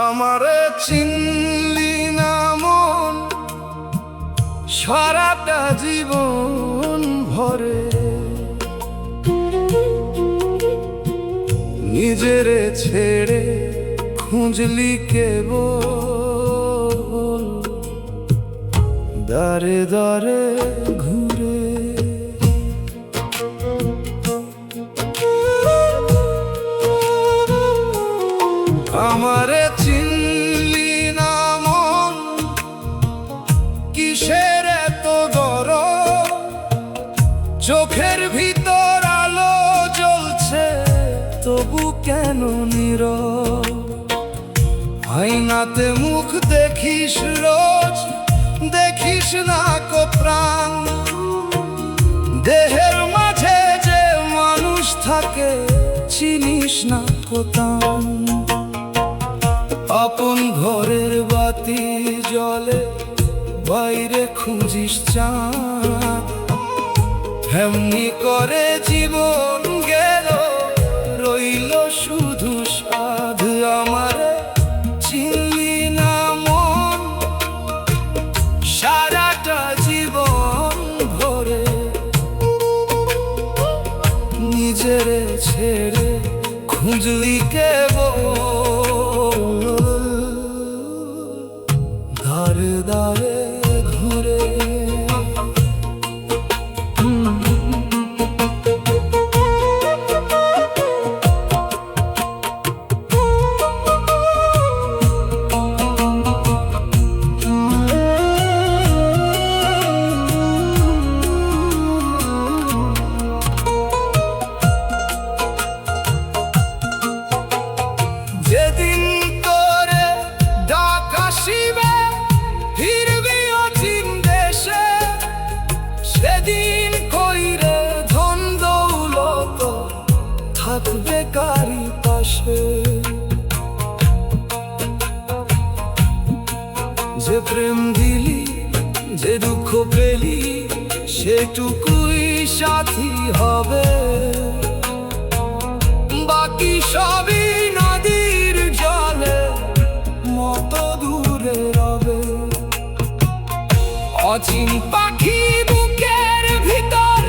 আমারে চিনলি না মন, সারাটা জীবন ভরে নিজেরে ছেড়ে খুঁজলি কেবল দারে দারে ঘুরে। আমারে চিনলি না মন, কিসের এত দরদ? চোখের ভিতর আলো জ্বলছে তবু কেন নীরব? আয়নাতে মুখ দেখিস রোজ, দেখিস না কো প্রাণ? দেহের মাঝে যে মানুষ থাকে চিনিস না কোথাও? আপন ঘরের বাতি জ্বলে, বাইরে খুঁজিস চাঁদ। এমনি করে জীবন গেল, রইল শুধু সাধ। আমারে চিনলি না মন, সারাটা জীবন ভরে নিজেরে ছেড়ে খুঁজলি কেবল দারে দারে ঘুরে। যেদিন তোরে ডাক আসিবে, ফিরবি অচিন দেশে, সেদিন কইরে ধন দৌলত থাকবে কারি পাশে। যে প্রেম দিলি, যে দুঃখ পেলি, সেটুকুই সাথী হবে। বাকি সবই নদীর জলে মতো দূরে রবে। অচিন পাখি বুকের ভিতর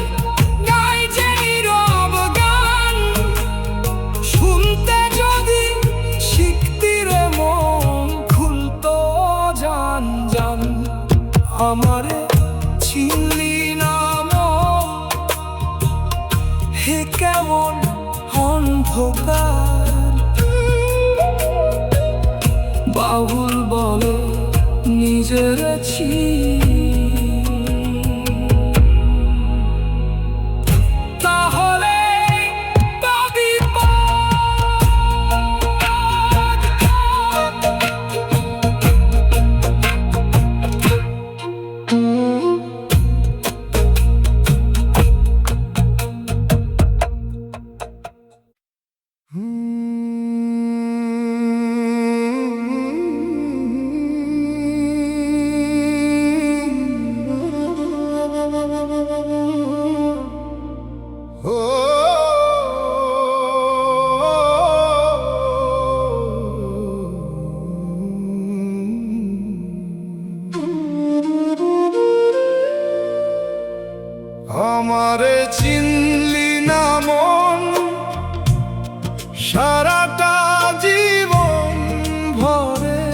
গায় যে নীরব গান, শুনতে যদি শিখতি রে মন খুলতো জান জান। আমারে চিনলি না মন, হে কেমন অন্ধকার। বাউল বলে নিজের তাহলে পাবি আমারে চিনলি না মন, সারাটা জীবন ভরে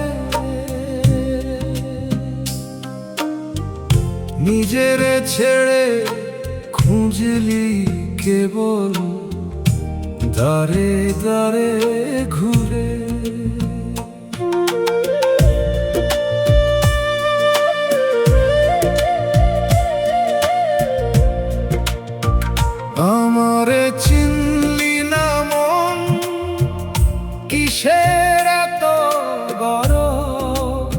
নিজেরে ছেড়ে খুঁজলি কেবল দারে দারে ঘুরে। আমারে চিনলি না মন, কিসের এত গরম?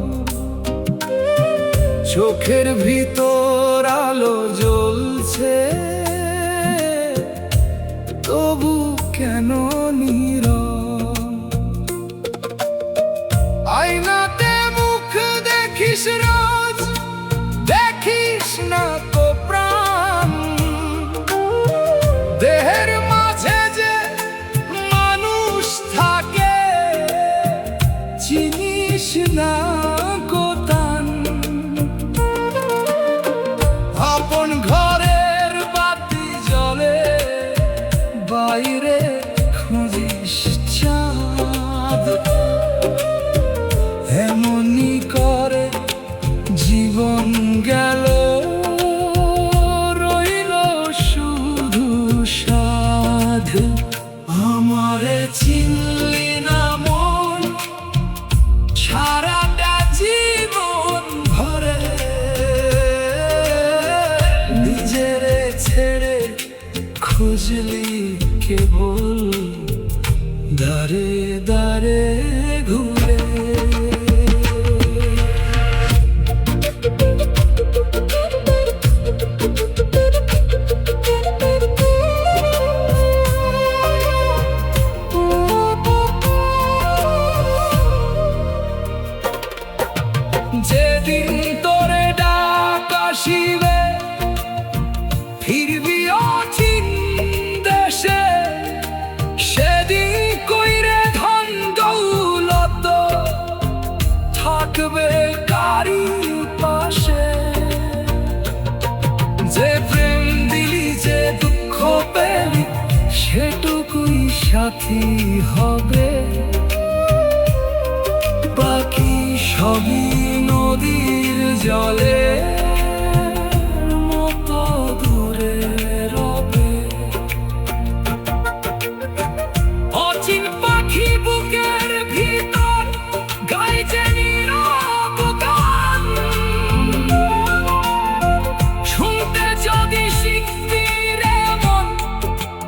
চোখের ভিতর আলো জ্বলছে, তবু কেন নীরব? আয়নাতে মুখ দেখিস রোজ, দেখিস না তো প্রাণ। দেহের মাঝে যে মানুষ থাকে, চিনিস না কোতান। আপন ঘরের বাতি জ্বলে, বাইরে খুঁজিস চাঁদ। এমনি করে জীবন গেল, রইল শুধু সাধ। আমারে চিনলি না মন, সারাটা জীবন ভরে নিজেরে ছেড়ে খুঁজলি কেবল দাঁড়ে দাঁড়ে ঘুরে। যেদিন তোরে ডাক আসিবে, ফিরবি অচিন দেশে। সেদিন কইরে ধন দৌলত থাকবে কারি পাশে। যে প্রেম দিলি, যে দুঃখ পেলি, সেটুকুই সাথী হবে। বাকি সবই নদীর জলে মতো দূরে রবে। অচিন পাখি বুকের ভিতর গাইছে নীরব গান। শুনতে যদি শিখতি রে মন,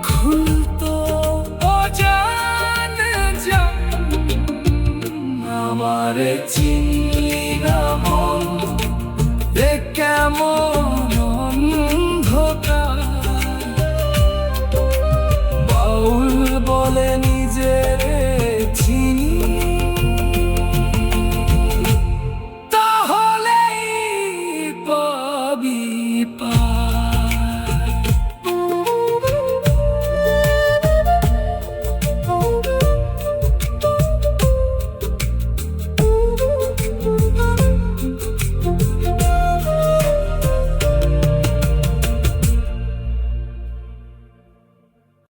খুলতো অজান জান। আমারে চিনলি না মন, দেখ কেমন